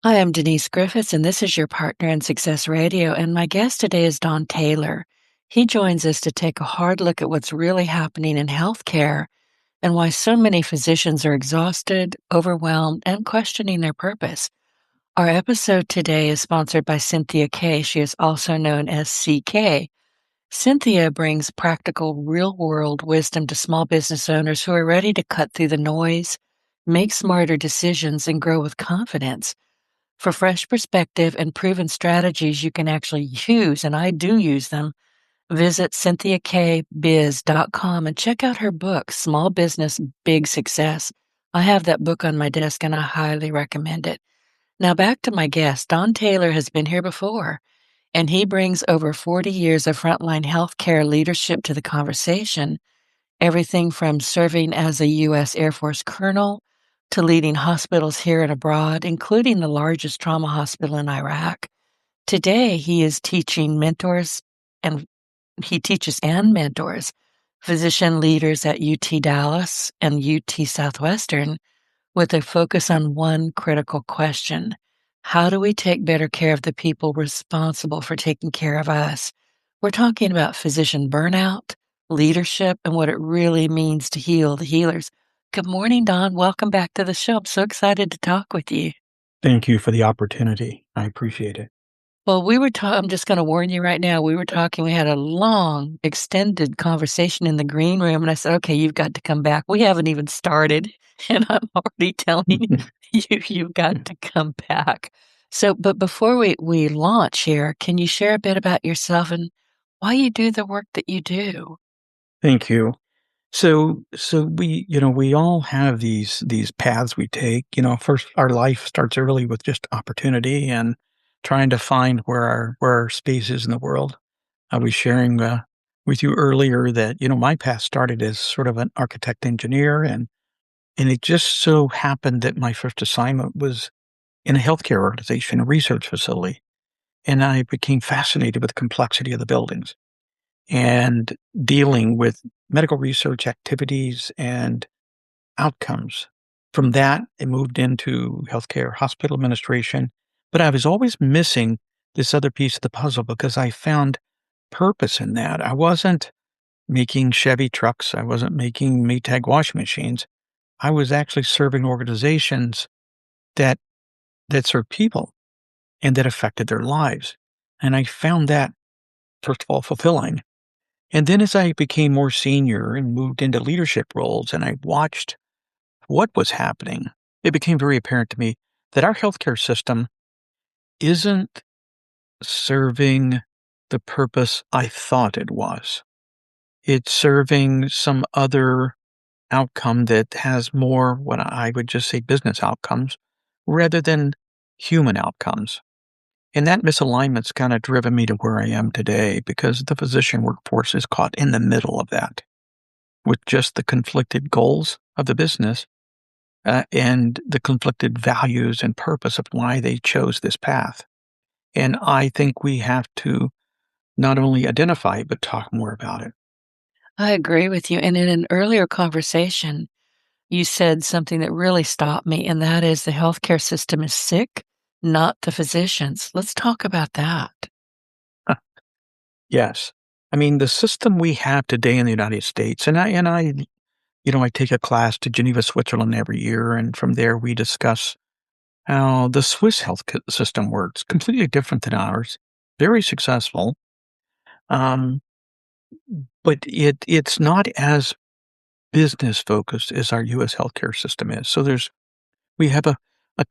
Hi, I'm Denise Griffitts, and this is your partner in Success Radio. And my guest today is Don Taylor. He joins us to take a hard look at what's really happening in healthcare and why so many physicians are exhausted, overwhelmed, and questioning their purpose. Our episode today is sponsored by Cynthia Kay. She is also known as CK. Cynthia brings practical, real world wisdom to small business owners who are ready to cut through the noise, make smarter decisions, and grow with confidence. For fresh perspective and proven strategies you can actually use, and I do use them, visit cynthiakbiz.com and check out her book, Small Business, Big Success. I have that book on my desk and I highly recommend it. Now back to my guest. Don Taylor has been here before, and he brings over 40 years of frontline healthcare leadership to the conversation. Everything from serving as a U.S. Air Force colonel to leading hospitals here and abroad, including the largest trauma hospital in Iraq. Today, he is teaching mentors and he teaches and mentors physician leaders at UT Dallas and UT Southwestern with a focus on one critical question. How do we take better care of the people responsible for taking care of us? We're talking about physician burnout, leadership, and what it really means to heal the healers. Good morning, Don. Welcome back to the show. I'm so excited to talk with you. Thank you for the opportunity. I appreciate it. Well, I'm just going to warn you right now. We were talking, we had a long, extended conversation in the green room, and I said, okay, you've got to come back. We haven't even started, and I'm already telling you've got to come back. So, but before we launch here, can you share a bit about yourself and why you do the work that you do? Thank you. So we all have these paths we take. First our life starts early with just opportunity and trying to find where our space is in the world. I was sharing with you earlier that, my path started as sort of an architect engineer and it just so happened that my first assignment was in a healthcare organization, a research facility. And I became fascinated with the complexity of the buildings and dealing with medical research activities and outcomes. From that, I moved into healthcare hospital administration, but I was always missing this other piece of the puzzle because I found purpose in that. I wasn't making Chevy trucks. I wasn't making Maytag washing machines. I was actually serving organizations that served people and that affected their lives. And I found that, first of all, fulfilling. And then as I became more senior and moved into leadership roles and I watched what was happening, it became very apparent to me that our healthcare system isn't serving the purpose I thought it was. It's serving some other outcome that has more what I would just say business outcomes rather than human outcomes. And that misalignment's kind of driven me to where I am today because the physician workforce is caught in the middle of that, with just the conflicted goals of the business and the conflicted values and purpose of why they chose this path. And I think we have to not only identify it, but talk more about it. I agree with you. And in an earlier conversation, you said something that really stopped me, and that is the healthcare system is sick, not the physicians. Let's talk about that. Yes. I mean, the system we have today in the United States, I take a class to Geneva, Switzerland every year, and from there we discuss how the Swiss system works, completely different than ours, very successful. Um, but it's not as business focused as our U.S. healthcare system is. So we have a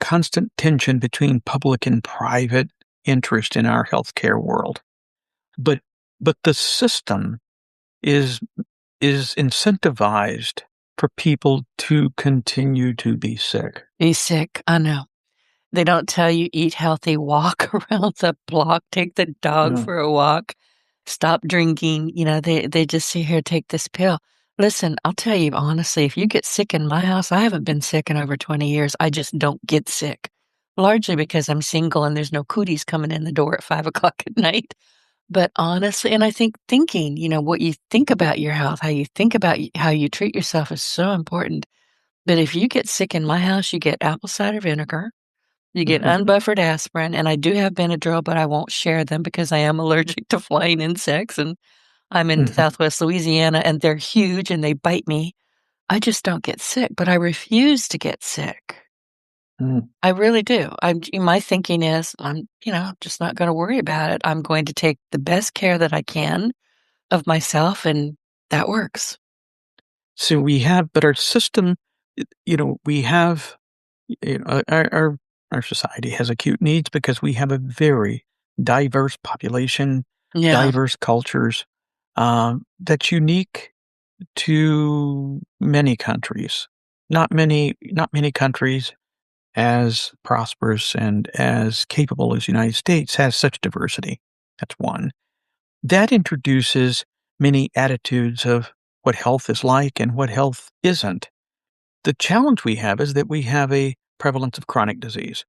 constant tension between public and private interest in our healthcare world. But the system is incentivized for people to continue to be sick. Be sick. I know. They don't tell you eat healthy, walk around the block, take the dog Yeah. for a walk, stop drinking. They just say, here, take this pill. Listen, I'll tell you honestly, if you get sick in my house, I haven't been sick in over 20 years. I just don't get sick, largely because I'm single and there's no cooties coming in the door at 5 o'clock at night. But honestly, and I think thinking, what you think about your health, how you think about how you treat yourself is so important. But if you get sick in my house, you get apple cider vinegar, You get unbuffered aspirin, and I do have Benadryl, but I won't share them because I am allergic to flying insects, and I'm in Southwest Louisiana, and they're huge, and they bite me. I just don't get sick, but I refuse to get sick. Mm. I really do. My thinking is, just not gonna worry about it. I'm going to take the best care that I can of myself, and that works. So we have, but our system, we have, our society has acute needs because we have a very diverse population, Yeah. diverse cultures, that's unique to many countries. Not many countries as prosperous and as capable as the United States has such diversity. That's one. That introduces many attitudes of what health is like and what health isn't. The challenge we have is that we have a prevalence of chronic disease.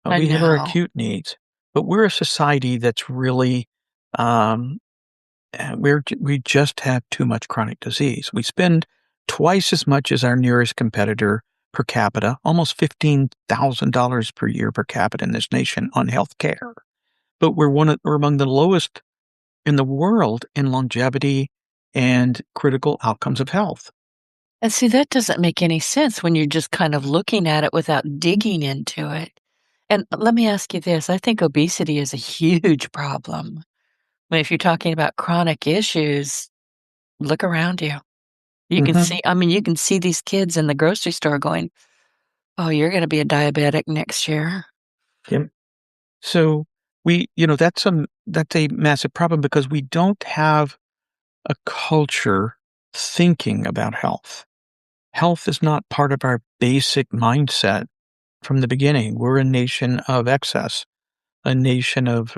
I We have our know. acute needs, but we're a society that's really, um, we just have too much chronic disease. We spend twice as much as our nearest competitor per capita, almost $15,000 per year per capita in this nation on health care. But we're among the lowest in the world in longevity and critical outcomes of health. And see, that doesn't make any sense when you're just kind of looking at it without digging into it. And let me ask you this, I think obesity is a huge problem. I mean, if you're talking about chronic issues, look around you. Mhm. You can see these kids in the grocery store going, "Oh, you're gonna be a diabetic next year." Yep. So that's a massive problem because we don't have a culture thinking about health. Health is not part of our basic mindset from the beginning. We're a nation of excess, a nation of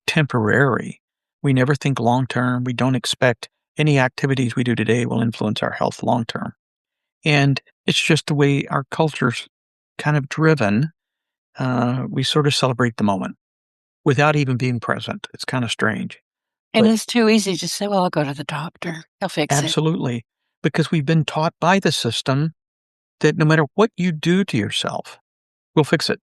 temporary. We never think long term. We don't expect any activities we do today will influence our health long term. And it's just the way our culture's kind of driven. We sort of celebrate the moment without even being present. It's kind of strange, And but it's too easy to say, "Well, I'll go to the doctor. He'll fix it." absolutely, because we've been taught by the system that no matter what you do to yourself, we'll fix it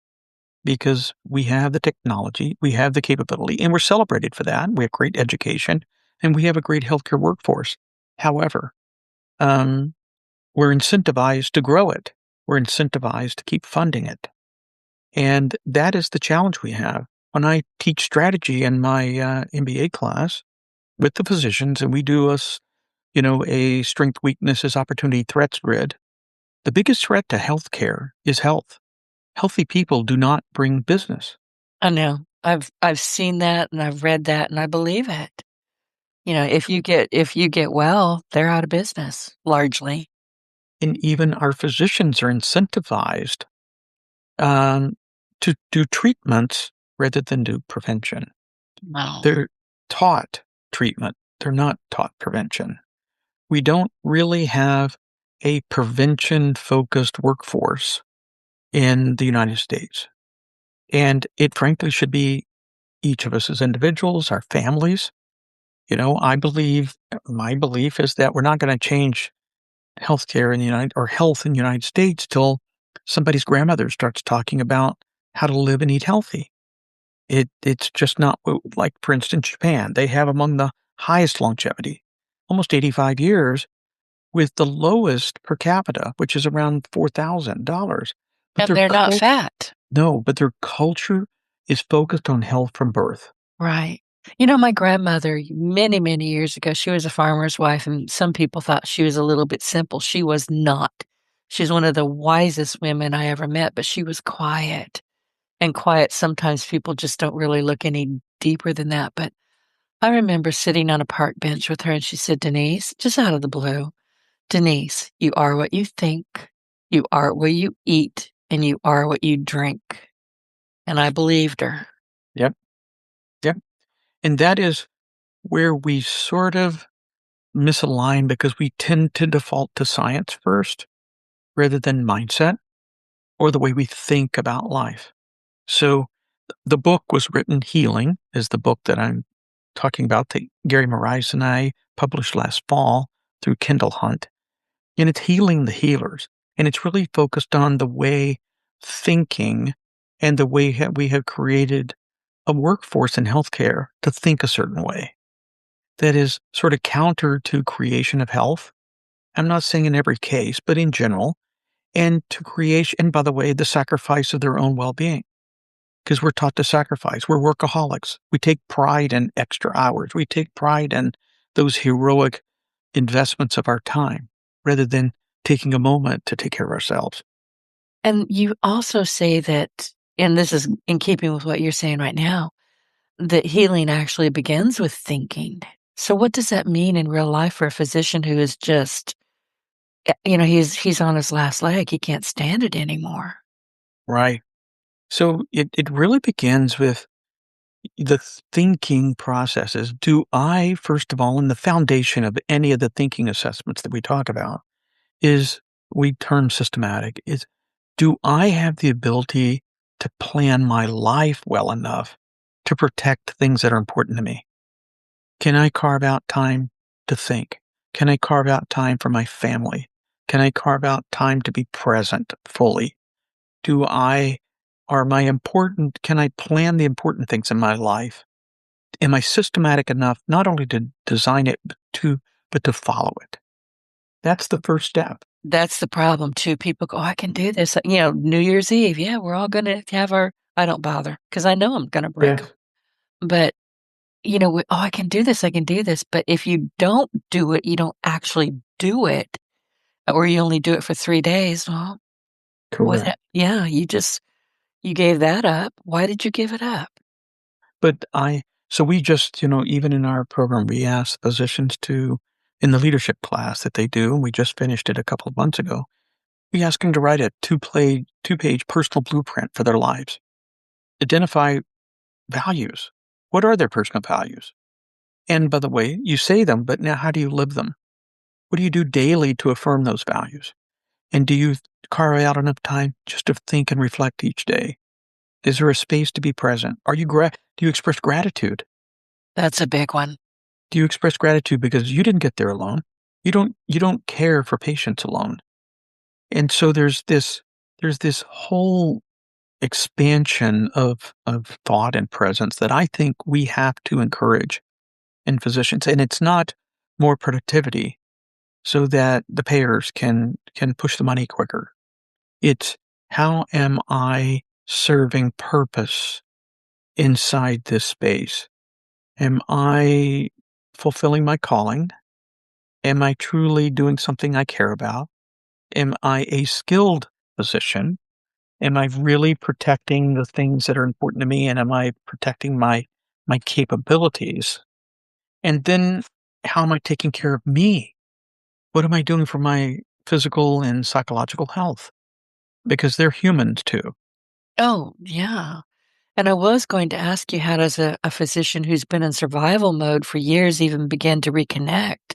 because we have the technology, we have the capability, and we're celebrated for that. We have great education and we have a great healthcare workforce. However, um, we're incentivized to grow it. We're incentivized to keep funding it. And that is the challenge we have. When I teach strategy in my MBA class with the physicians, and we do a strength, weaknesses, opportunity, threats grid, the biggest threat to healthcare is health. Healthy people do not bring business. I know. I've seen that and I've read that and I believe it. If you get well, they're out of business, largely. And even our physicians are incentivized um, to do treatments rather than do prevention. Wow. They're taught treatment, they're not taught prevention. We don't really have a prevention focused workforce in the United States. And it frankly should be each of us as individuals, our families. My belief is that we're not going to change healthcare in the United or health in the United States till somebody's grandmother starts talking about how to live and eat healthy. It's just not like, for instance, Japan. They have among the highest longevity, almost 85 years, with the lowest per capita, which is around $4,000. But And their they're not cult fat. no, but their culture is focused on health from birth. Right. My grandmother, many, many years ago, she was a farmer's wife, and some people thought she was a little bit simple. She was not. She's one of the wisest women I ever met, but she was quiet. And quiet, sometimes people just don't really look any deeper than that. But I remember sitting on a park bench with her, and she said, "Denise," just out of the blue, "Denise, you are what you think, you are what you eat, and you are what you drink." And I believed her. Yep, yep. And that is where we sort of misalign because we tend to default to science first rather than mindset or the way we think about life. So the book was written, Healing is the book that I'm talking about that Gary Morais and I published last fall through Kindle Hunt. And it's healing the healers. And it's really focused on the way thinking and the way we have created a workforce in healthcare to think a certain way that is sort of counter to creation of health. I'm not saying in every case, but in general, and to creation, and by the way, the sacrifice of their own well being, because we're taught to sacrifice. We're workaholics. We take pride in extra hours. We take pride in those heroic investments of our time rather than taking a moment to take care of ourselves. And you also say that, and this is in keeping with what you're saying right now, that healing actually begins with thinking. So what does that mean in real life for a physician who is just, he's on his last leg, he can't stand it anymore? Right. So it really begins with the thinking processes. Do I, first of all, and the foundation of any of the thinking assessments that we talk about is we term systematic, is do I have the ability to plan my life well enough to protect things that are important to me? Can I carve out time to think? Can I carve out time for my family? Can I carve out time to be present fully? Do I are my important can I plan the important things in my life? Am I systematic enough not only to design it, but to follow it? That's the first step. That's the problem too. People go, "Oh, I can do this." New Year's Eve, yeah, we're all gonna have our I don't bother because I know I'm gonna break them. Yes. But, "Oh, I can do this." But if you don't do it, you don't actually do it, or you only do it for 3 days, well, Correct. yeah, you gave that up. Why did you give it up? But so we just, even in our program, we ask physicians to, in the leadership class that they do, and we just finished it a couple of months ago, we ask them to write a two-page personal blueprint for their lives. Identify values. What are their personal values? And by the way, you say them, but now how do you live them? What do you do daily to affirm those values? And do you carve out enough time just to think and reflect each day? Is there a space to be present? Do you express gratitude? That's a big one. Do you express gratitude because you didn't get there alone? You don't care for patients alone. And so there's this whole expansion of thought and presence that I think we have to encourage in physicians. And it's not more productivity so that the payers can push the money quicker. It's how am I serving purpose inside this space? Am I fulfilling my calling? Am I truly doing something I care about? Am I a skilled physician? Am I really protecting the things that are important to me? And am I protecting my capabilities? And then how am I taking care of me? What am I doing for my physical and psychological health? Because they're humans too. Oh, yeah. And I was going to ask you, how does a physician who's been in survival mode for years even begin to reconnect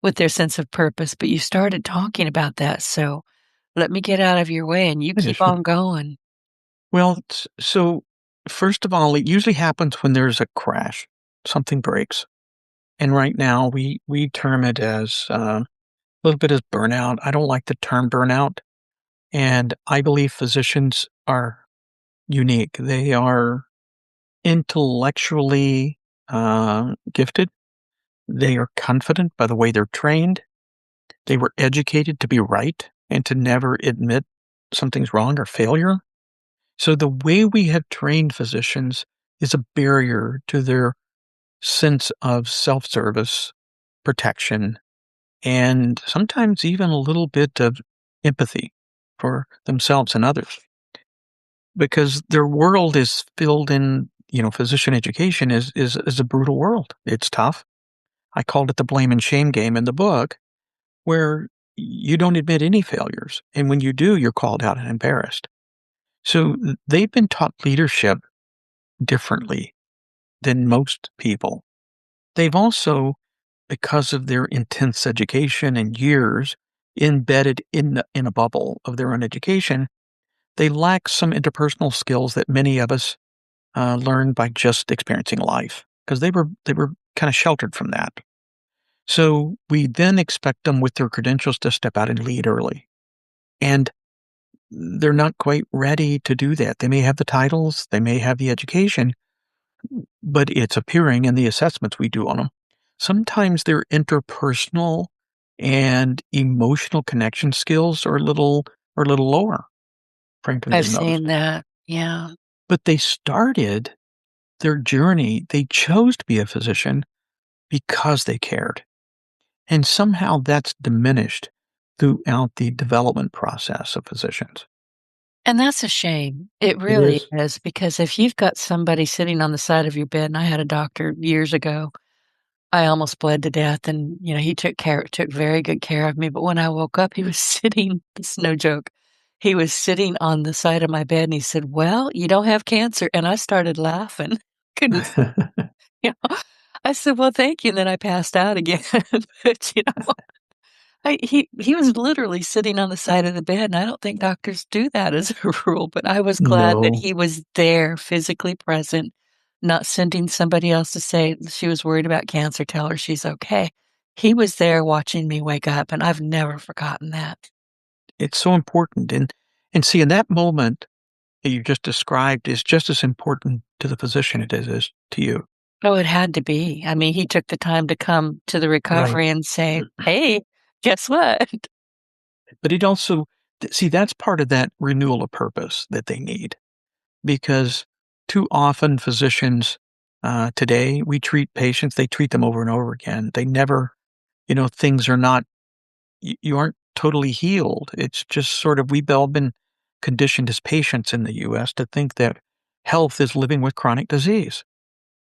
with their sense of purpose? But you started talking about that, so let me get out of your way and you Yeah, keep sure. on going. Well, so first of all, it usually happens when there's a crash, something breaks. And right now we term it as a little bit as burnout. I don't like the term burnout. And I believe physicians are unique. They are intellectually gifted. They are confident by the way they're trained. They were educated to be right and to never admit something's wrong or failure. So the way we have trained physicians is a barrier to their sense of self-service, protection, and sometimes even a little bit of empathy for themselves and others. Because their world is filled in, physician education is a brutal world. It's tough. I called it the blame and shame game in the book, where you don't admit any failures. And when you do, you're called out and embarrassed. So they've been taught leadership differently than most people. They've also, because of their intense education and years embedded in a bubble of their own education, they lack some interpersonal skills that many of us learned by just experiencing life because they were kind of sheltered from that. So we then expect them with their credentials to step out and lead early. And they're not quite ready to do that. They may have the titles, they may have the education, but it's appearing in the assessments we do on them. Sometimes their interpersonal and emotional connection skills are a little lower, frankly, I've than most. seen that. Yeah. But they started their journey, they chose to be a physician because they cared. And somehow that's diminished throughout the development process of physicians. And that's a shame. It It really is. is, because if you've got somebody sitting on the side of your bed, and I had a doctor years ago, I almost bled to death, and, he took very good care of me, but when I woke up, he was sitting, it's no joke, he was sitting on the side of my bed, and he said, "Well, you don't have cancer," and I started laughing. Couldn't s you know, I said, "Well, thank you," and then I passed out again, but, he was literally sitting on the side of the bed, and I don't think doctors do that as a rule, but I was glad that No, he was there, physically present, not sending somebody else to say she was worried about cancer, tell her she's okay. He was there watching me wake up, and I've never forgotten that. it's so important. And see, in that moment that you just described is just as important to the physician it is to you. Oh, it had to be. I mean, he took the time to come to the Right. recovery and say, "Hey, guess what?" But it also, see, that's part of that renewal of purpose that they need because too often physicians today, we treat patients, they treat them over and over again. They never, things are not, you aren't totally healed. It's just sort of, we've all been conditioned as patients in the US to think that health is living with chronic disease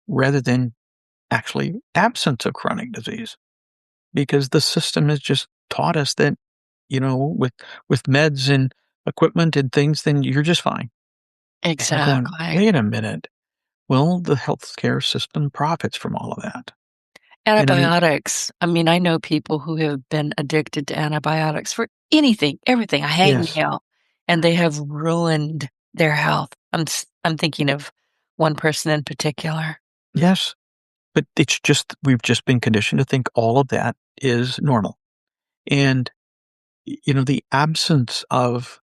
rather than actually absence of chronic disease because the system has just taught us that, with meds and equipment and things, then you're just fine. And we're going, Exactly. wait a minute. Well, the healthcare system profits from all of that. And I mean, Antibiotics. I mean, I know people who have been addicted to antibiotics for anything, everything, a yes, hangnail, and they have ruined their health. I'm thinking of one person in particular. yes, but it's just, we've just been conditioned to think all of that is normal. And, the absence of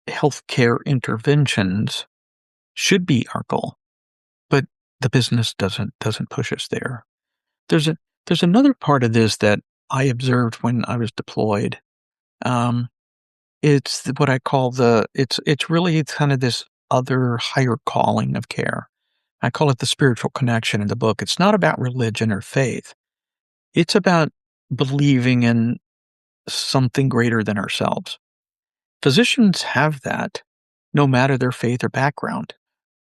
healthcare interventions should be our goal, but the business doesn't push us there. There's a there's another part of this that I observed when I was deployed. Um, what I call it's really kind of this other higher calling of care. I call it the spiritual connection in the book. It's not about religion or faith. It's about believing in something greater than ourselves. Physicians have that no matter their faith or background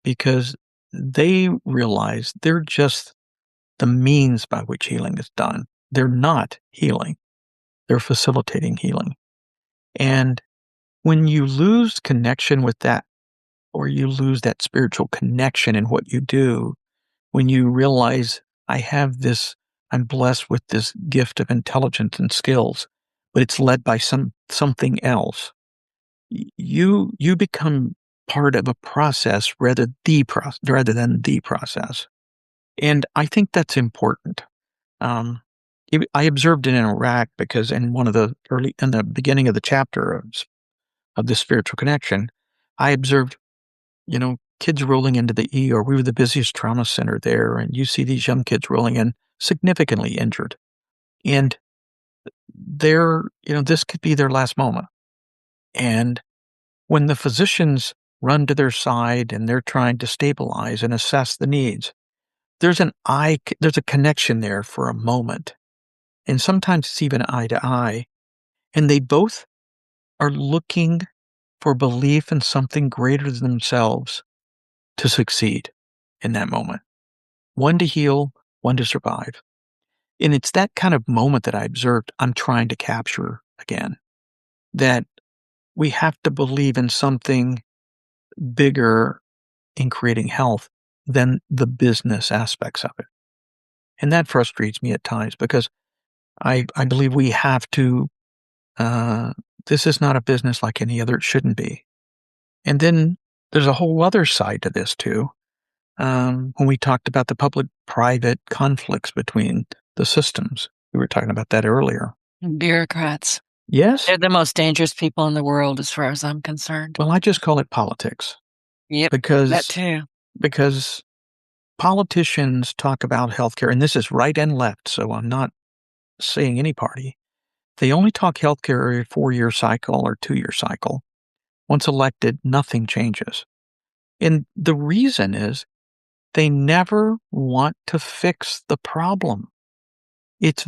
because they realize they're just the means by which healing is done. They're not healing. They're facilitating healing. And when you lose connection with that, or you lose that spiritual connection in what you do, when you realize I'm blessed with this gift of intelligence and skills, but it's led by something else, you become part of a process rather than the process. And I think that's important. Um, I observed it in Iraq because in the beginning of the chapter of the spiritual connection, I observed, kids rolling into the ER. We were the busiest trauma center there, and you see these young kids rolling in significantly injured. And this could be their last moment. And when the physicians run to their side and they're trying to stabilize and assess the needs, there's a connection there for a moment. And sometimes it's even eye to eye. And they both are looking for belief in something greater than themselves to succeed in that moment. One to heal, one to survive. And it's that kind of moment that I observed I'm trying to capture again. That we have to believe in something bigger in creating health than the business aspects of it. And that frustrates me at times because I believe we have to, uh, this is not a business like any other. It shouldn't be. And then there's a whole other side to this too. When we talked about the public private conflicts between the systems, we were talking about that earlier. Bureaucrats. Yes? They're the most dangerous people in the world as far as I'm concerned. Well, I just call it politics Yep, that because too. because politicians talk about healthcare, and this is right and left, so I'm not saying any party. They only talk healthcare every 4-year cycle or 2-year cycle. Once elected, nothing changes. And the reason is they never want to fix the problem. It's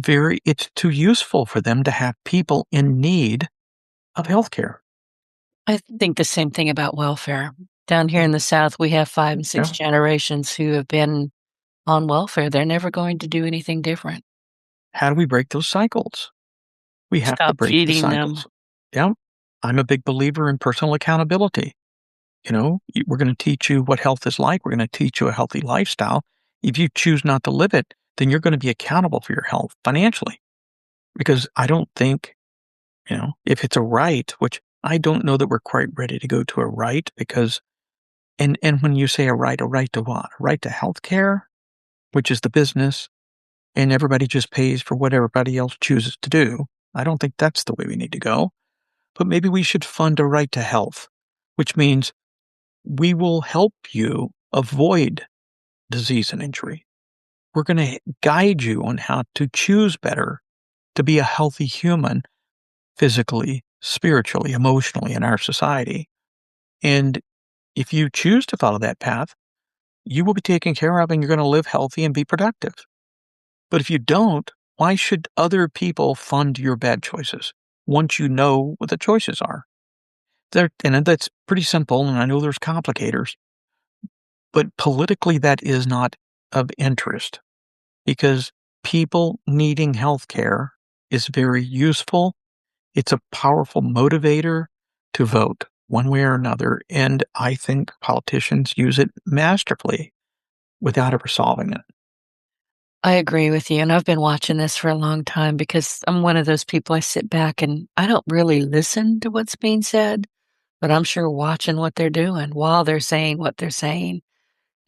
too useful for them to have people in need of healthcare. I think the same thing about welfare. Down here in the South, we have 5 and 6 Yeah. generations who have been on welfare. They're never going to do anything different. How do we break those cycles? We have to Stop break the feeding them. cycles. Yeah. I'm a big believer in personal accountability. We're going to teach you what health is like. We're going to teach you a healthy lifestyle. If you choose not to live it, then you're going to be accountable for your health financially. Because I don't think, if it's a right, which I don't know that we're quite ready to go to a right because, and when you say a right to what? A right to health care, which is the business, and everybody just pays for what everybody else chooses to do. I don't think that's the way we need to go. But maybe we should fund a right to health, which means we will help you avoid disease and injury. We're going to guide you on how to choose better to be a healthy human physically, spiritually, emotionally in our society. And if you choose to follow that path, you will be taken care of and you're going to live healthy and be productive. But if you don't, why should other people fund your bad choices once you know what the choices are? And that's pretty simple. And I know there's complicators, but politically, that is not of interest because people needing health care is very useful. It's a powerful motivator to vote one way or another. And I think politicians use it masterfully without ever solving it. I agree with you, and I've been watching this for a long time because I'm one of those people. I sit back and I don't really listen to what's being said, but I'm sure watching what they're doing while they're saying what they're saying.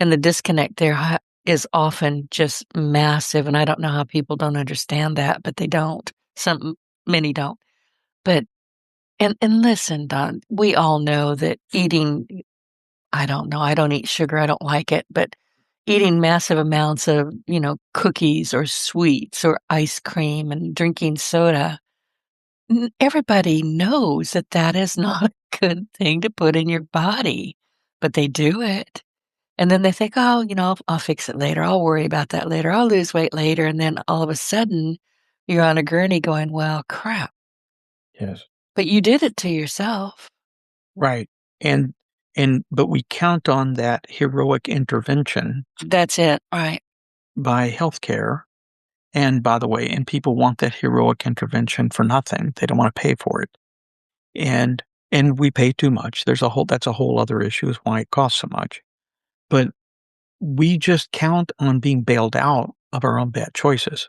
And the disconnect there is often just massive, and I don't know how people don't understand that, but they don't. Many don't. But and listen, Don, we all know that eating I don't know, I don't eat sugar, I don't like it, but eating massive amounts of, cookies or sweets or ice cream and drinking soda, everybody knows that that is not a good thing to put in your body, but they do it. And then they think, "Oh, I'll fix it later. I'll worry about that later. I'll lose weight later." And then all of a sudden, you're on a gurney going, "Well, crap." Yes. But you did it to yourself. Right. And but we count on that heroic intervention That's it, right. by healthcare. And by the way, and people want that heroic intervention for nothing. They don't want to pay for it. And we pay too much. That's a whole other issue is why it costs so much. But we just count on being bailed out of our own bad choices.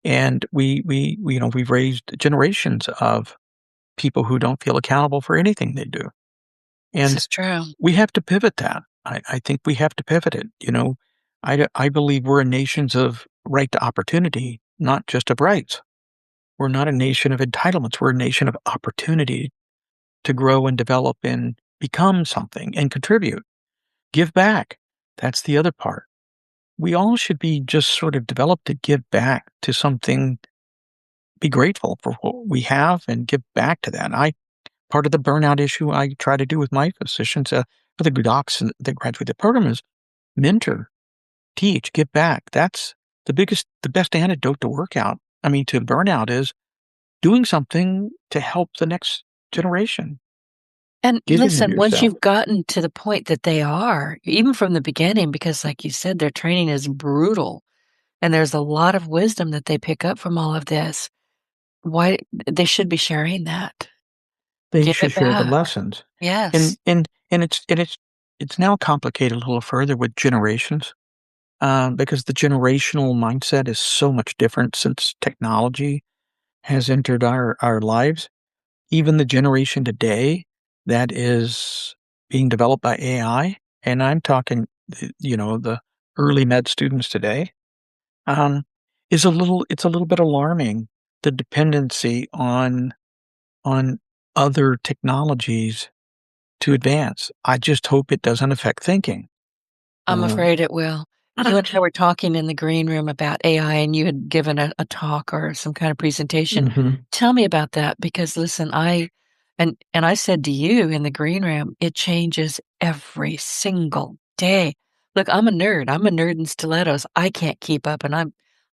And we've raised generations of people who don't feel accountable for anything they do. This And is true. we have to pivot that. I think we have to pivot it. I believe we're a nations of right to opportunity, not just of rights. We're not a nation of entitlements. We're a nation of opportunity to grow and develop and become something and contribute, give back. That's the other part. We all should be just sort of developed to give back to something, be grateful for what we have and give back to that. Part of the burnout issue I try to do with my physicians, for the docs that graduate the program is mentor, teach, give back. That's the best antidote to to burnout is doing something to help the next generation, And giving of listen, once yourself. you've gotten to the point that they are, even from the beginning, because like you said, their training is brutal and there's a lot of wisdom that they pick up from all of this. Why they should be sharing that. They Give should it share the back. lessons. Yes. And it's now complicated a little further with generations, because the generational mindset is so much different since technology has entered our lives. Even the generation today that is being developed by AI, and I'm talking, the early med students today, um, it's a little bit alarming the dependency on other technologies to advance. I just hope it doesn't affect thinking. I'm Uh, afraid it will. You and I were talking in the green room about AI, and you had given a talk or some kind of presentation. mhm, Tell me about that because listen, and I said to you in the green room, it changes every single day. Look, I'm a nerd. I'm a nerd in stilettos. I can't keep up, and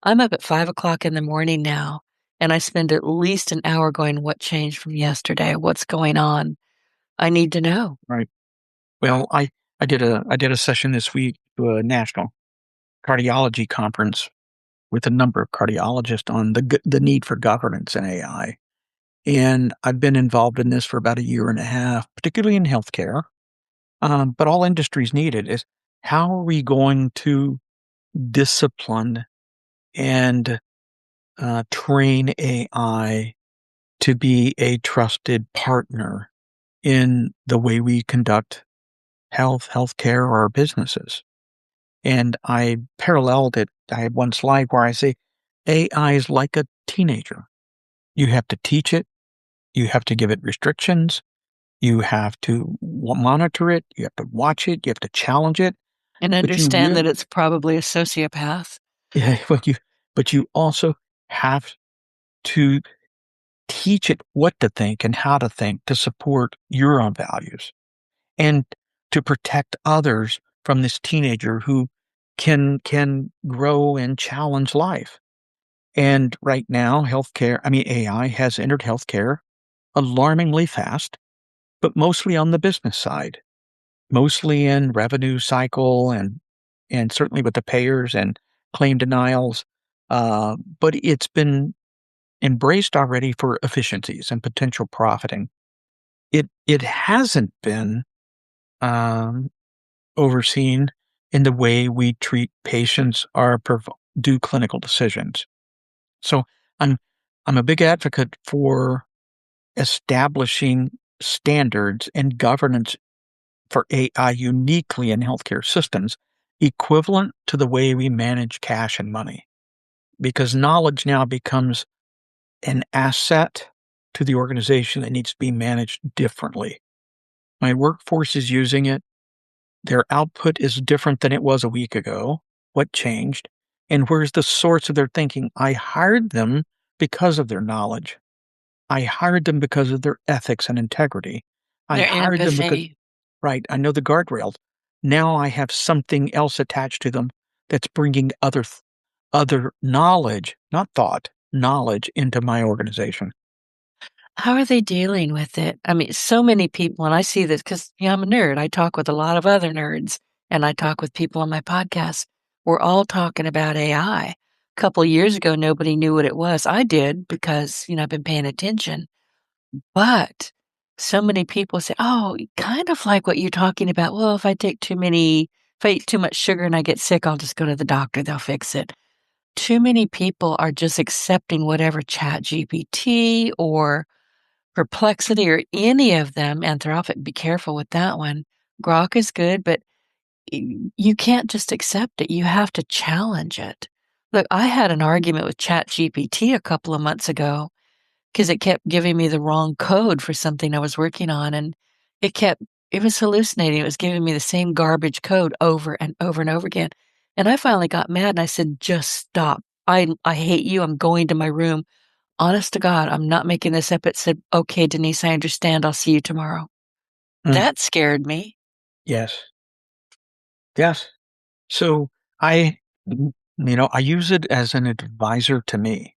I'm up at 5 o'clock in the morning now, and I spend at least an hour going, "What changed from yesterday? What's going on? I need to know." right. Well, I did a session this week to a national cardiology conference with a number of cardiologists on the need for governance in AI. And I've been involved in this for about a year and a half, particularly in healthcare. But all industries need it. Is how are we going to discipline and train AI to be a trusted partner in the way we conduct healthcare, or our businesses? And I paralleled it. I had one slide where I say AI is like a teenager. You have to teach it. You have to give it restrictions. You have to monitor it. You have to watch it. You have to challenge it. And But you understand really, that it's probably a sociopath. yeah, but you also have to teach it what to think and how to think to support your own values and to protect others from this teenager who can grow and challenge life. And right now, AI has entered healthcare alarmingly fast, but mostly on the business side, mostly in revenue cycle and certainly with the payers and claim denials. But it's been embraced already for efficiencies and potential profiting. It hasn't been um, overseen in the way we treat patients or do clinical decisions. So I'm I'm a big advocate for establishing standards and governance for AI uniquely in healthcare systems, equivalent to the way we manage cash and money, because knowledge now becomes an asset to the organization that needs to be managed differently. My workforce is using it. Their output is different than it was a week ago. What changed? And where's the source of their thinking? I hired them because of their knowledge. I hired them because of their ethics and integrity. I Their hired them because, empathy. right, I know the guardrails. Now I have something else attached to them that's bringing other knowledge, not thought, knowledge into my organization. How are they dealing with it? I mean, so many people, and I see this because, I'm a nerd. I talk with a lot of other nerds, and I talk with people on my podcast. We're all talking about AI. A couple years ago, nobody knew what it was. I did because, I've been paying attention. But so many people say, "Oh, kind of like what you're talking about. Well, if I eat too much sugar and I get sick, I'll just go to the doctor. They'll fix it." Too many people are just accepting whatever Chat GPT or Perplexity or any of them, Anthropic, be careful with that one. Grok is good, but you can't just accept it. You have to challenge it. Look, I had an argument with ChatGPT a couple of months ago because it kept giving me the wrong code for something I was working on, and it was hallucinating. It was giving me the same garbage code over and over and over again. And I finally got mad and I said, "Just stop. I hate you. I'm going to my room. Honest to God, I'm not making this up." It said, "Okay, Denise, I understand. I'll see you tomorrow." Mm, That scared me. yes. Yes. So I, I use it as an advisor to me.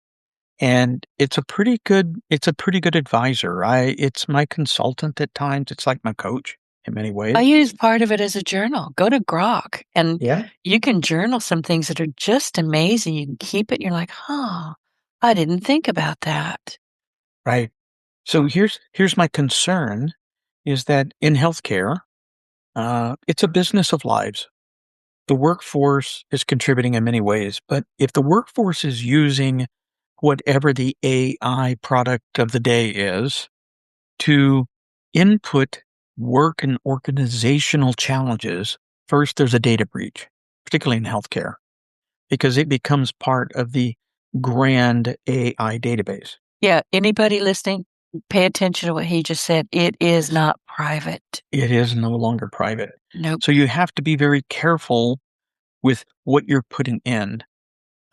And it's a pretty good advisor. It's my consultant at times. It's like my coach in many I ways. use part of it as a journal. Go to Grok and Yeah. you can journal some things that are just amazing. You can keep it and you're like, "Huh, I didn't think about that." Right. So here's my concern is that in healthcare, it's a business of lives. The workforce is contributing in many ways, but if the workforce is using whatever the AI product of the day is to input work and organizational challenges, first there's a data breach, particularly in healthcare, because it becomes part of the grand AI database. Yeah, anybody listening, pay attention to what he just said. It is It's not private. it is no longer private. Nope. So you have to be very careful with what you're putting in.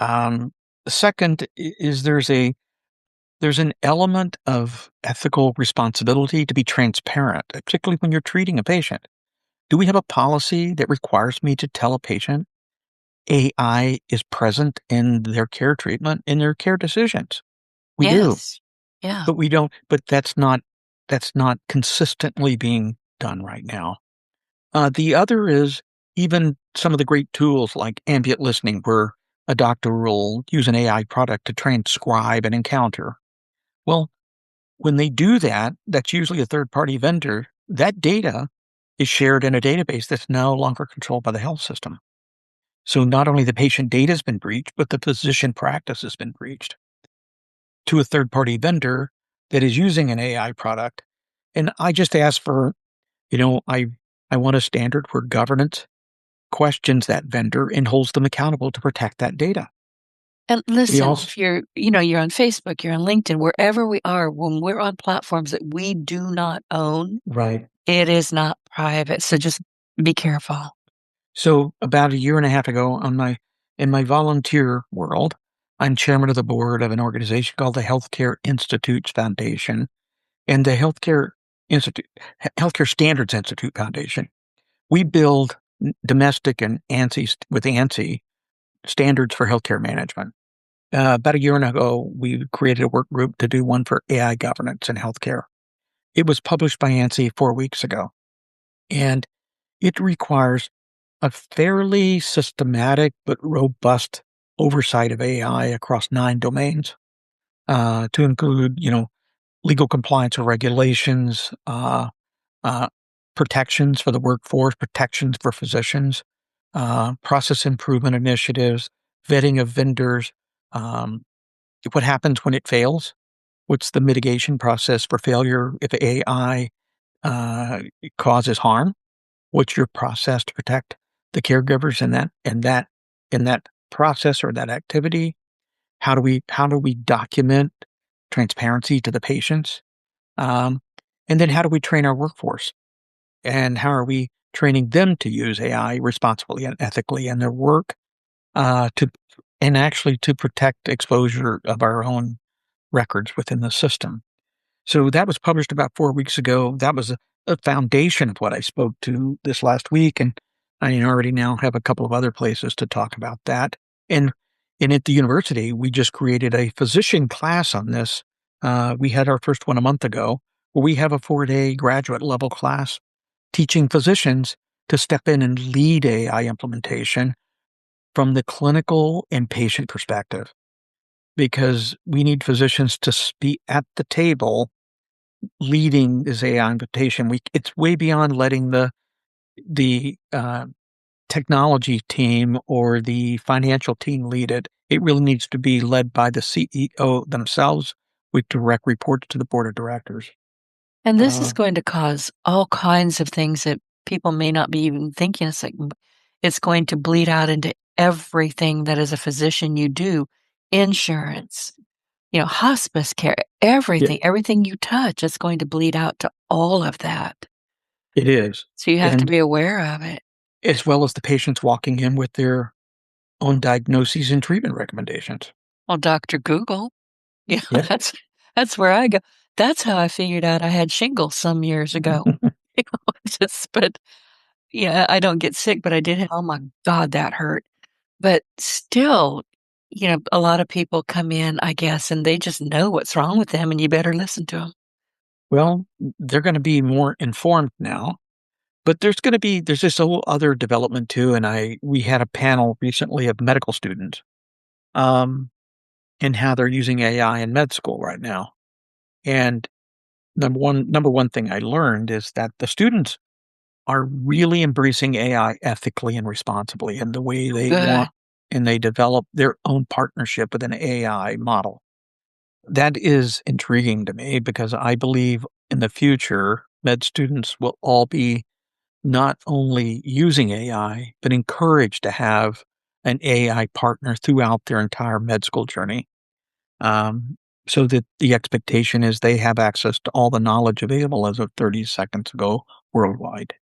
Um, the second is there's an element of ethical responsibility to be transparent, particularly when you're treating a patient. Do we have a policy that requires me to tell a patient AI is present in their care treatment, in their care decisions? We do, Yes. Yeah. but we don't. But that's not consistently being done right now. The other is even some of the great tools like ambient listening, where a doctor will use an AI product to transcribe an encounter. Well, when they do that, that's usually a third party vendor. That data is shared in a database that's no longer controlled by the health system. So not only the patient data has been breached, but the physician practice has been breached to a third party vendor that is using an AI product. And I just ask for, I want a standard where governance questions that vendor and holds them accountable to protect that data. And We listen, also if you're on Facebook, you're on LinkedIn, wherever we are, when we're on platforms that we do not own, Right. it is not private. So just be careful. So about a year and a half ago, in my volunteer world, I'm chairman of the board of an organization called the Healthcare Institutes Foundation and the Institute, Healthcare Standards Institute Foundation. We build domestic and with ANSI standards for healthcare management. About a year and ago, we created a work group to do one for AI governance in healthcare. It was published by ANSI 4 weeks ago, and it requires a fairly systematic but robust oversight of AI across 9 domains, to include, legal compliance or regulations, uh, protections for the workforce, protections for physicians, process improvement initiatives, vetting of vendors, um, what happens when it fails, what's the mitigation process for failure if AI causes harm, what's your process to protect the caregivers in that process or that activity? How do we document transparency to the patients? Um, and then how do we train our workforce? And how are we training them to use AI responsibly and ethically in their work, to and actually to protect exposure of our own records within the system? So that was published about 4 weeks ago. That was a foundation of what I spoke to this last week, and I already now have a couple of other places to talk about that. And and at the university, we just created a physician class on this. We had our first one a month ago, where we have a 4-day graduate level class teaching physicians to step in and lead AI implementation from the clinical and patient perspective, because we need physicians to be at the table leading this AI implementation. It's way beyond letting the technology team or the financial team lead it. It really needs to be led by the CEO themselves with direct reports to the board of directors. And this is Uh, going to cause all kinds of things that people may not be even thinking. It's going to bleed out into everything that as a physician you do, insurance, hospice care, yeah, everything you touch is going to bleed out to all of that. it is. So you have to And be aware of it. as well as the patients walking in with their own diagnoses and treatment recommendations. Well, Dr. Google, yeah, Yes. that's where I go. That's how I figured out I had shingles some years ago. But yeah, I don't get sick, but I did have, oh my God, that hurt. But still, a lot of people come in, I guess, and they just know what's wrong with them, and you better listen to them. Well, they're gonna be more informed now, but there's this whole other development too, and we had a panel recently of medical students, um, and how they're using AI in med school right now. And number one thing I learned is that the students are really embracing AI ethically and responsibly in the way they Good. want, and they develop their own partnership with an AI model. That is intriguing to me because I believe in the future, med students will all be not only using AI, but encouraged to have an AI partner throughout their entire med school journey. um, so that the expectation is they have access to all the knowledge available as of 30 seconds ago worldwide.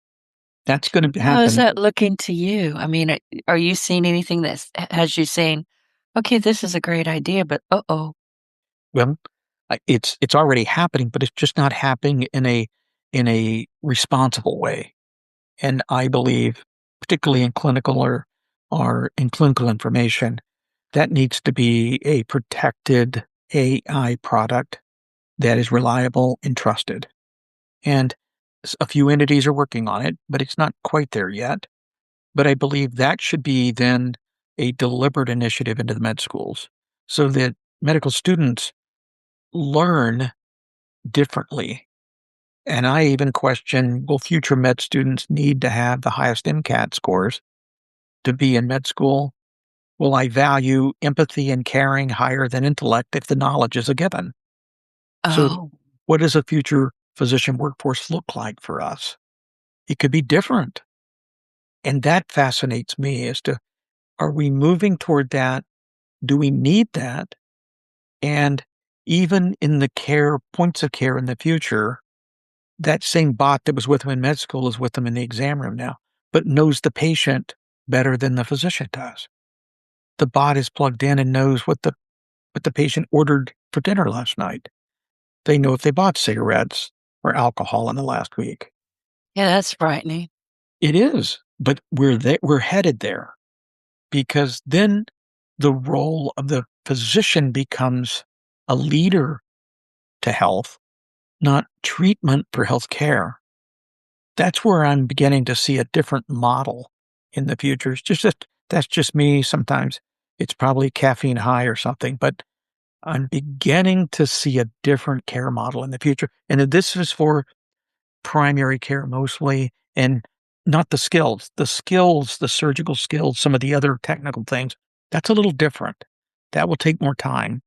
That's going to How is happen. that looking to you? I mean, are you seeing anything that has you saying, "Okay, this is a great idea, but uh-oh." Well, it's already happening, but it's just not happening in a responsible way. And I believe, particularly in clinical or in clinical information, that needs to be a protected AI product that is reliable and trusted. And a few entities are working on it, but it's not quite there yet. But I believe that should be then a deliberate initiative into the med schools so that medical students learn differently. And I even question, will future med students need to have the highest MCAT scores to be in med school? Will I value empathy and caring higher than intellect if the knowledge is a given? So, Oh, what does a future physician workforce look like for us? It could be different. And that fascinates me as to, are we moving toward that? Do we need that? And even in the care, points of care in the future, that same bot that was with them in med school is with them in the exam room now, but knows the patient better than the physician does. The bot is plugged in and knows what the patient ordered for dinner last night. They know if they bought cigarettes or alcohol in the last week. yeah, that's frightening. It is, but we're headed there because then the role of the physician becomes a leader to health, not treatment for health care. That's where I'm beginning to see a different model in the future. It's just that that's just me. Sometimes it's probably caffeine high or something, but I'm beginning to see a different care model in the future. And that this is for primary care mostly, and not the skills. The skills, the surgical skills, some of the other technical things, that's a little different. That will take more time.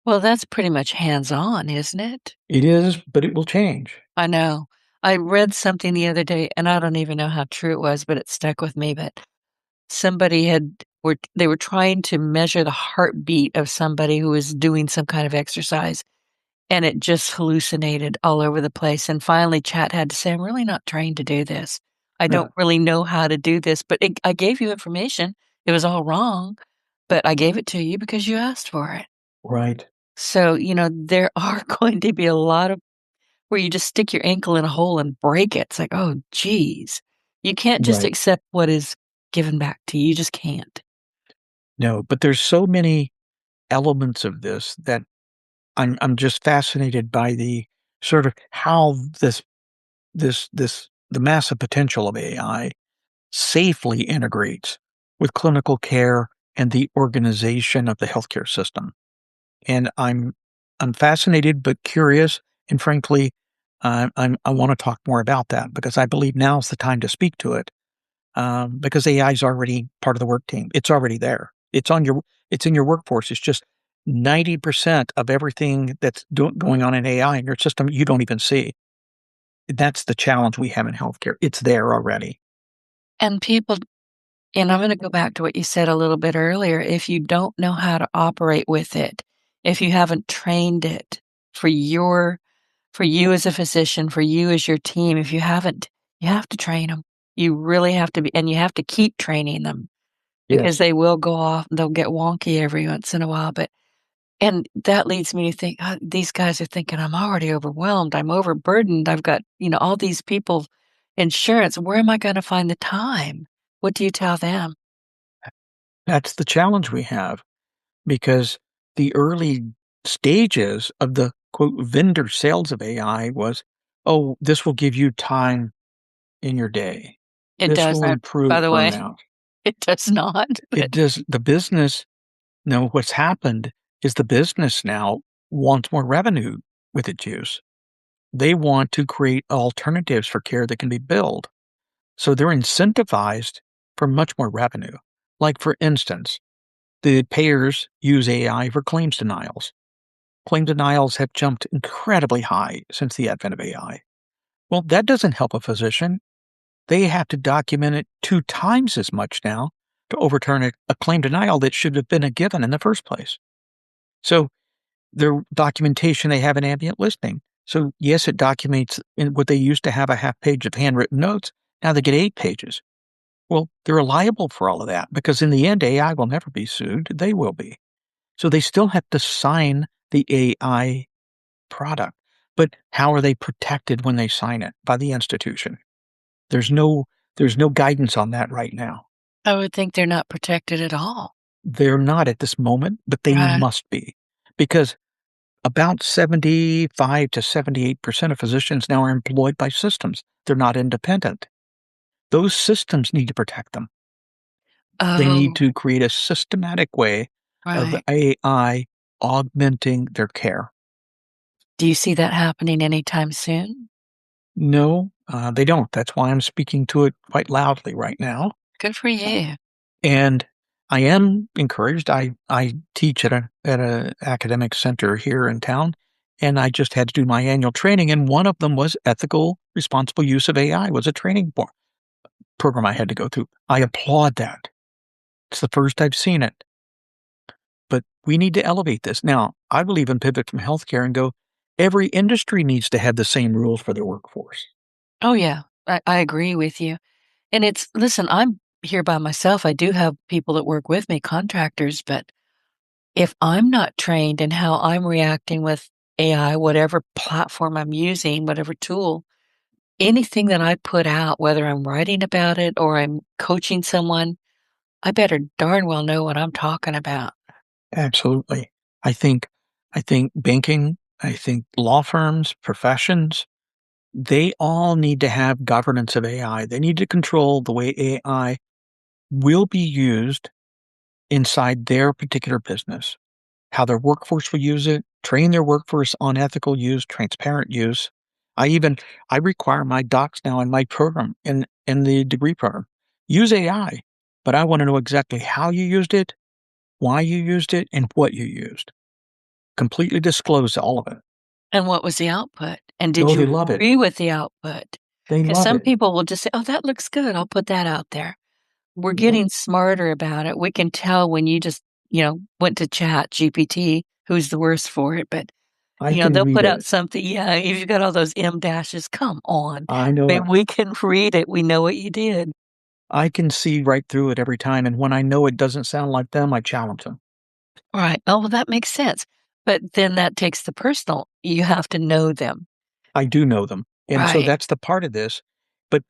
Well, that's pretty much hands-on, isn't it? It is, but it will change. I know. I read something the other day, and I don't even know how true it was, but it stuck with me, but somebody they were trying to measure the heartbeat of somebody who was doing some kind of exercise, and it just hallucinated all over the place, and finally Chat had to say, "I'm really not trained to do this. I Yeah, don't really know how to do this, but I gave you information. It was all wrong, but I gave it to you because you asked for it." right, So, there are going to be a lot of where you just stick your ankle in a hole and break it. It's like, "Oh, geez." You can't just right. accept what is given back to you. You just can't. No, but there's so many elements of this that I'm just fascinated by the sort of how the massive potential of AI safely integrates with clinical care and the organization of the healthcare system. And I'm fascinated but curious, and frankly, I want to talk more about that because I believe now's the time to speak to it. Because AI is already part of the work team. It's already there. It's in your workforce. It's just 90% of everything that's going on in AI in your system you don't even see. That's the challenge we have in healthcare. It's there already. And people and I'm gonna go back to what you said a little bit earlier. If you don't know how to operate with it, if you haven't trained it for your for you as a physician, for you as your team, if you haven't, you have to train them. You really have to be and you have to keep training them because Yes. they will go off they'll get wonky every once in a while, but and that leads me to think, these guys are thinking, "I'm already overwhelmed, I'm overburdened, I've got, all these people insurance, where am I gonna find the time?" What do you tell them? That's the challenge we have because the early stages of the quote vendor sales of AI was, oh, this will give you time in your day. It This will doesn't, by improve the way. burnout. It does not, It but does the business. No, what's happened is the business now wants more revenue with its use. They want to create alternatives for care that can be billed. So they're incentivized for much more revenue. Like, for instance, the payers use AI for claims denials. Claim denials have jumped incredibly high since the advent of AI. Well, that doesn't help a physician. They have to document it 2 times as much now to overturn a claim denial that should have been a given in the first place. So Their documentation, they have an ambient listening. So yes, it documents in what they used to have a half page of handwritten notes. Now they get 8 pages. Well, they're liable for all of that because in the end, AI will never be sued. They will be. So they still have to sign the AI product. But how are they protected when they sign it? By the institution. There's no there's no guidance on that right now. I would think they're not protected at all. They're not at this moment, but they Right. must be. Because about 75 to 78% of physicians now are employed by systems. They're not independent. Those systems need to protect them. They need Oh, to create a systematic way of right. AI augmenting their care. Do you see that happening anytime soon? No, they don't. That's why I'm speaking to it quite loudly right now. Good for you. And I am encouraged. I teach at a academic center here in town, and I just had to do my annual training, and one of them was ethical, responsible use of AI was a training program I had to go through. I applaud that. It's the first I've seen it, but we need to elevate this. Now, I will even pivot from healthcare and go, every industry needs to have the same rules for their workforce. Oh, yeah. I agree with you. And it's listen, I'm here by myself. I do have people that work with me, contractors, but if I'm not trained in how I'm reacting with AI, whatever platform I'm using, whatever tool, anything that I put out, whether I'm writing about it or I'm coaching someone, I better darn well know what I'm talking about. Absolutely. I think I think banking, I think law firms, professions, they all need to have governance of AI. They need to control the way AI will be used inside their particular business, how their workforce will use it, train their workforce on ethical use, transparent use. I even I require my docs now in my program in the degree program. Use AI, but I want to know exactly how you used it, why you used it, and what you used. Completely disclose all of it. And what was the output? And did Oh, they you love it. agree with the output? They Because love some it. people will just say, "Oh, that looks good. I'll put that out there." We're Well, getting smarter about it. We can tell when you just, went to Chat GPT, who's the worst for it, but, I can they'll read put out it. something, yeah, if you've got all those M dashes, come on. I know But it. we can read it. We know what you did. I can see right through it every time, and when I know it doesn't sound like them, I challenge them. Right. Oh, well, that makes sense. But then that takes the personal. You have to know them. I do know them, and so Right. that's the part of this, but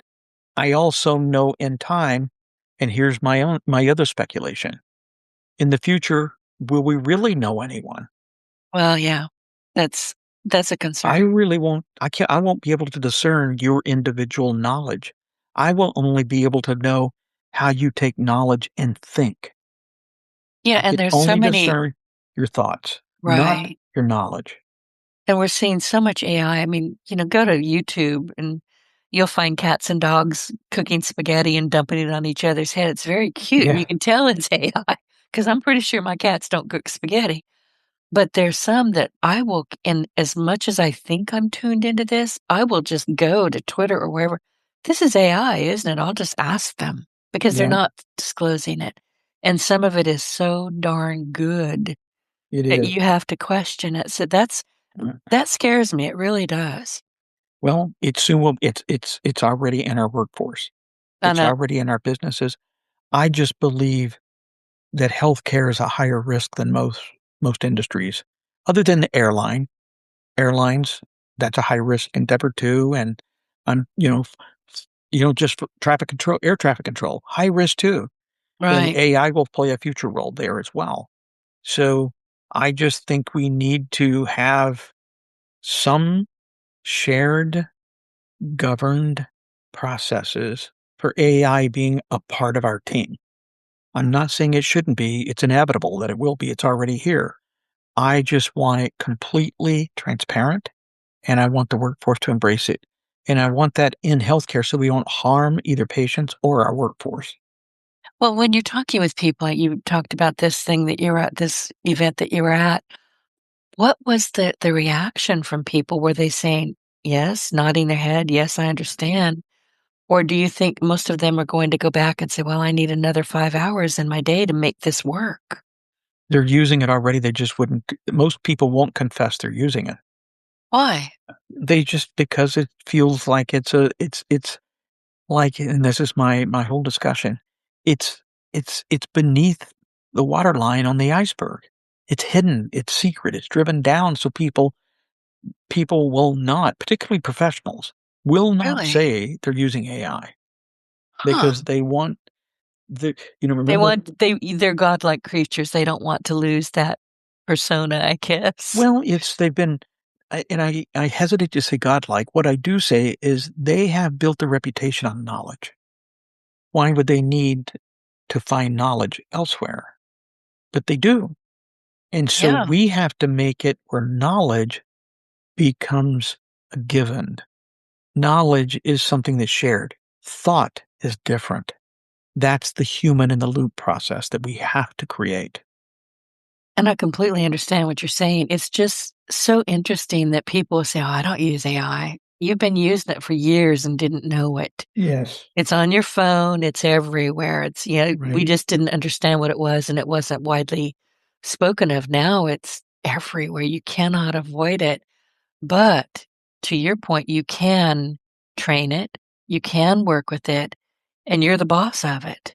I also know in time, and here's my other speculation. In the future, will we really know anyone? Well, yeah. That's that's a I concern. really won't I won't be able to discern your individual knowledge. I will only be able to know how you take knowledge and think. Yeah, I and can there's so only many. discern your thoughts, not Right. your knowledge. And we're seeing so much AI. I mean, go to YouTube and you'll find cats and dogs cooking spaghetti and dumping it on each other's head. It's very cute, and you Yeah, can tell it's AI because I'm pretty sure my cats don't cook spaghetti. But there's some that I will, and as much as I think I'm tuned into this, I will just go to Twitter or wherever. This is AI, isn't it? I'll just ask them because they're yeah, not disclosing it. And some of it is so darn good it that is. you have to question it. So that scares me. It really does. Well, it soon will it's already in our workforce. I It's know. already in our businesses. I just believe that healthcare is a higher risk than most industries, other than the airlines, that's a high risk endeavor too, and just for traffic control, air traffic control, high risk too, and Right. AI will play a future role there as well. So I just think we need to have some shared governed processes for AI being a part of our team. I'm not saying it shouldn't be. It's inevitable that it will be. It's already here. I just want it completely transparent, and I want the workforce to embrace it. And I want that in healthcare so we don't harm either patients or our workforce. Well, when you're talking with people, you talked about this thing that you were at, this event that you were at. What was the reaction from people? Were they saying, "Yes," nodding their head, "Yes, I understand"? Or do you think most of them are going to go back and say, "Well, I need another 5 hours in my day to make this work"? They're using it already, they just wouldn't most people won't confess they're using it. Why? They just because it feels like it's like and this is my whole discussion, it's it's beneath the waterline on the iceberg. It's hidden, it's secret, it's driven down so people will not, particularly professionals, will not Really? say they're using AI Huh. because they want the They remember want they're godlike creatures. They don't want to lose that persona, I guess. well, it's they've been I hesitate to say godlike. What I do say is they have built a reputation on knowledge. Why would they need to find knowledge elsewhere? But they do. And so Yeah. we have to make it where knowledge becomes a given. Knowledge is something that's shared. Thought is different. That's the human in the loop process that we have to create. And I completely understand what you're saying. It's just so interesting that people say, "Oh, I don't use AI." You've been using it for years and didn't know it. Yes. It's on your phone, it's everywhere. It's we Right. just didn't understand what it was and it wasn't widely spoken of. Now it's everywhere. You cannot avoid it. But to your point, you can train it, you can work with it, and you're the boss of it.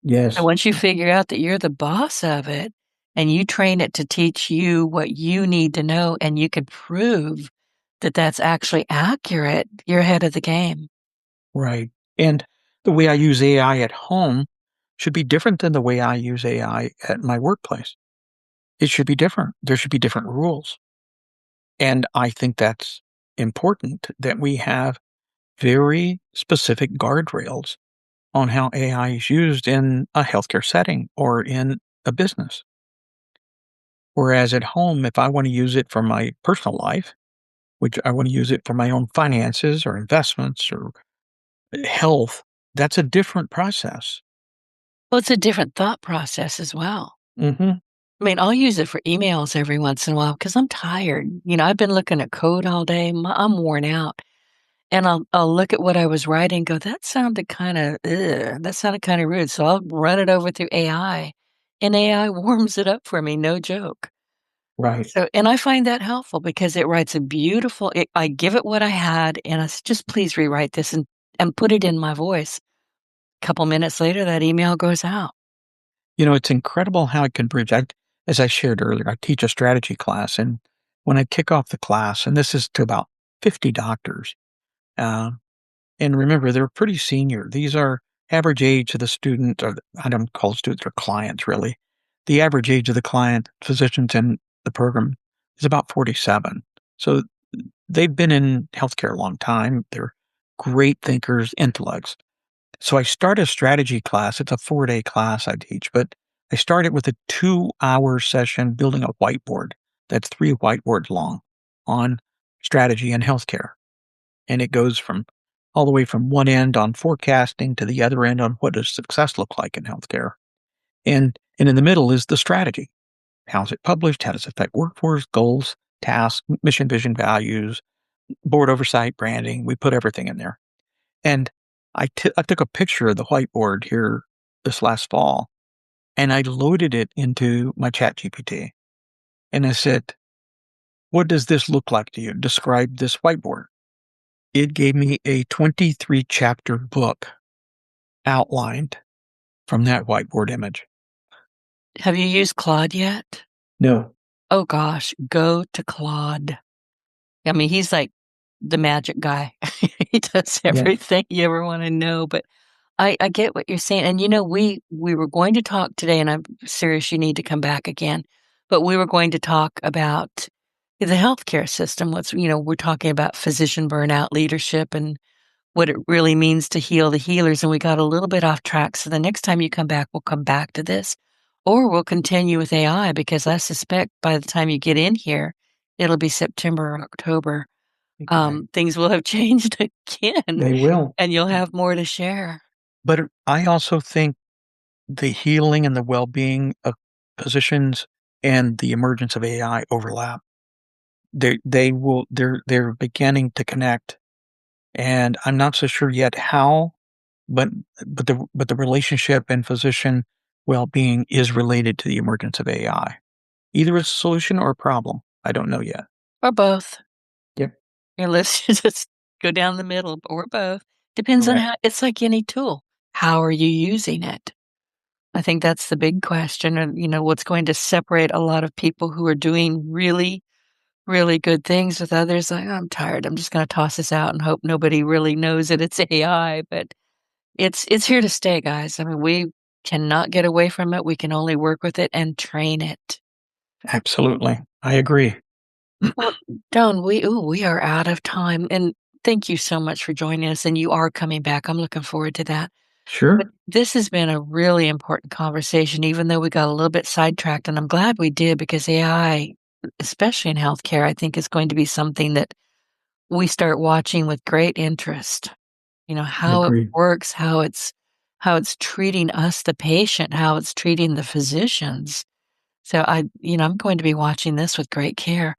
And Yes. once you figure out that you're the boss of it and you train it to teach you what you need to know and you can prove that that's actually accurate, you're ahead of the game. Right. And the way I use AI at home should be different than the way I use AI at my workplace. It should be different. There should be different rules. And I think that's important that we have very specific guardrails on how AI is used in a healthcare setting or in a business. Whereas at home, if I want to use it for my personal life, which I want to use it for my own finances or investments or health, that's a different process. Well, it's a different thought process as well. Mhm. I mean, I'll use it for emails every once in a while because I'm tired. I've been looking at code all day. I'm worn out. And I'll look at what I was writing and go, that sounded kind of, that sounded kind of rude. So I'll run it over through AI and AI warms it up for me. No joke. Right. So, and I find that helpful because it writes a beautiful, I give it what I had and I just please rewrite this and put it in my voice. A couple minutes later, that email goes out. It's incredible how it can bridge. As I shared earlier, I teach a strategy class, and when I kick off the class, and this is to about 50 doctors, uh, and remember, they're pretty senior. These are average age of the student, or I don't call students or clients really. The average age of the client, physicians in the program, is about 47. So they've been in healthcare a long time. They're great thinkers, intellects. So I start a strategy class. It's a 4-day class I teach, but I started with a 2-hour session building a whiteboard that's 3 whiteboards long on strategy and healthcare. And it goes from all the way from one end on forecasting to the other end on what does success look like in healthcare. And in the middle is the strategy. How's it published? How does it affect workforce, goals, tasks, mission, vision, values, board oversight, branding? We put everything in there. And I took a picture of the whiteboard here this last fall, and I loaded it into my ChatGPT, and I said, "What does this look like to you? Describe this whiteboard." It gave me a 23-chapter book outlined from that whiteboard image. Have you used Claude yet? No. Oh gosh, go to Claude. I mean, he's like the magic guy. He does Yes. everything you ever wanna know, but I get what you're saying, and, we were going to talk today, and I'm serious, you need to come back again, but we were going to talk about the healthcare system. We're talking about physician burnout leadership and what it really means to heal the healers, and we got a little bit off track, so the next time you come back, we'll come back to this, or we'll continue with AI because I suspect by the time you get in here, it'll be September or October. Okay. Things will have changed again, They will. and you'll have more to share. But I also think the healing and the well-being of physicians and the emergence of AI overlap. They're beginning to connect, and I'm not so sure yet how, but but the relationship and physician well-being is related to the emergence of AI. Either a solution or a problem. I don't know yet. Or both. Yep. Let's just go down the middle or both. Depends on Correct. how it's like any tool. How are you using it? I think that's the big question and, what's going to separate a lot of people who are doing really, really good things with others like, "I'm tired. I'm just gonna toss this out and hope nobody really knows that it's AI," but it's here to stay, guys. I mean, we cannot get away from it. We can only work with it and train it. Absolutely. I agree. Well, Don, we are out of time, and thank you so much for joining us, and you are coming back. I'm looking forward to that. But Sure. this has been a really important conversation, even though we got a little bit sidetracked, and I'm glad we did because AI, especially in healthcare, I think is going to be something that we start watching with great interest. I How it agree. works, how it's treating us, the patient, how it's treating the physicians. So I'm going to be watching this with great care.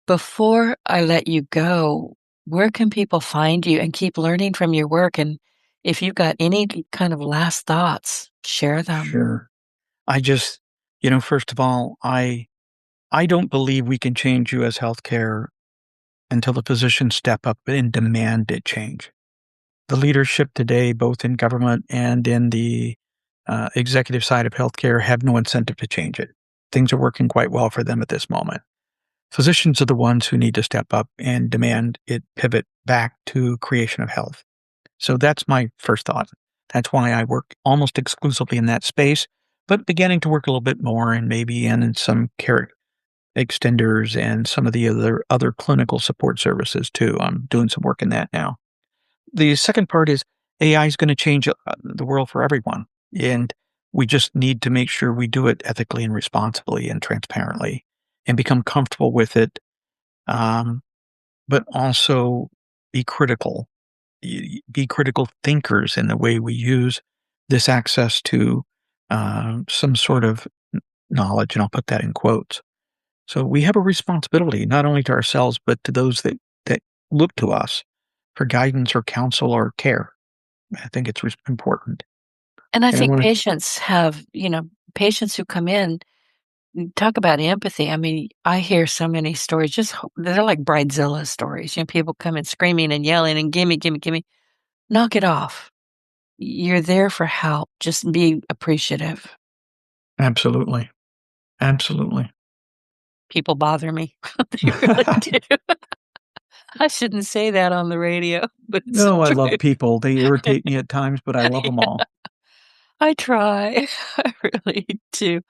Before I let you go, where can people find you and keep learning from your work? And if you've got any kind of last thoughts, share them. Sure. I just, first of all, I don't believe we can change U.S. healthcare until the physicians step up and demand it change. The leadership today, both in government and in the executive side of healthcare, have no incentive to change it. Things are working quite well for them at this moment. Physicians are the ones who need to step up and demand it pivot back to creation of health. So that's my first thought. That's why I work almost exclusively in that space, but beginning to work a little bit more and maybe in some care extenders and some of the other clinical support services too. I'm doing some work in that now. The second part is AI is going to change the world for everyone, and we just need to make sure we do it ethically and responsibly and transparently, and become comfortable with it, um, but also be critical be critical thinkers in the way we use this access to some sort of knowledge, and I'll put that in quotes. So we have a responsibility not only to ourselves, but to those that look to us for guidance or counsel or care. I think it's important. And I And I think want to patients who come in, talk about empathy. I mean, I hear so many stories, they're like bridezilla stories. People come in screaming and yelling and gimme, gimme, gimme. Knock it off. You're there for help. Just be appreciative. absolutely, absolutely. People bother me. They really do. I shouldn't say that on the radio, but it's No, I true. love people. They irritate me at times, but I love them Yeah, all. I try. I really do.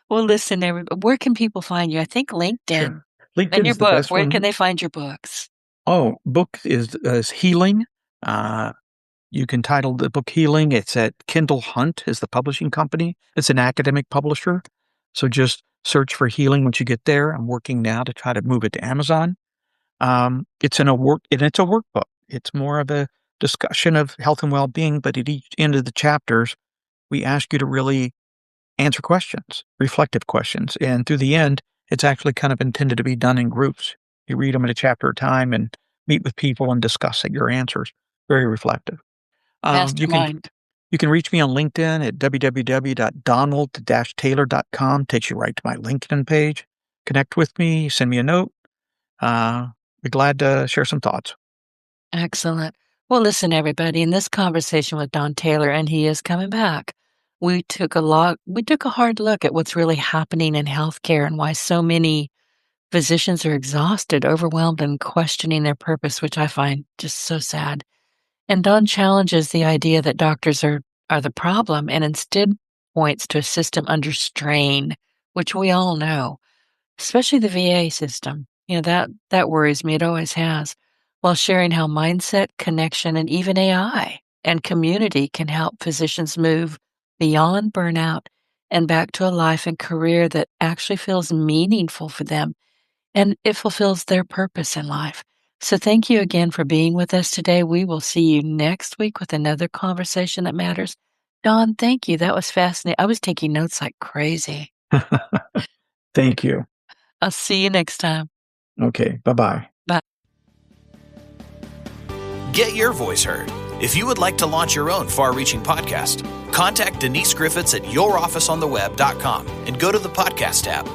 Well, listen, where can people find you? I think LinkedIn. Sure. And your LinkedIn's the book, best where can one. they find your books? Oh, book is Healing. Uh, You can title the book Healing. It's at Kindle Hunt is the publishing company. It's an academic publisher. So just search for Healing once you get there. I'm working now to try to move it to Amazon. It's a workbook. It's more of a discussion of health and well-being, but at each end of the chapters, we ask you to really answer questions, reflective questions. And through the end, it's actually kind of intended to be done in groups. You read them at a chapter at a time and meet with people and discuss your answers. Very reflective. Um, you can Mastermind. you can reach me on LinkedIn at www.donald-taylor.com. Takes you right to my LinkedIn page. Connect with me, send me a note. Be glad to share some thoughts. Excellent. Well, listen, everybody, in this conversation with Don Taylor, and he is coming back, we took a hard look at what's really happening in healthcare and why so many physicians are exhausted, overwhelmed, and questioning their purpose, which I find just so sad. And Don challenges the idea that doctors are the problem and instead points to a system under strain, which we all know, especially the VA system. That worries me. It always has. While sharing how mindset, connection, and even AI and community can help physicians move beyond burnout and back to a life and career that actually feels meaningful for them and it fulfills their purpose in life. So thank you again for being with us today. We will see you next week with another conversation that matters. Don, thank you. That was fascinating. I was taking notes like crazy. Thank you. I'll see you next time. Okay. Bye-bye. Bye. Get your voice heard. If you would like to launch your own far reaching podcast, Contact Denise Griffitts at yourofficeontheweb.com and go to the podcast tab.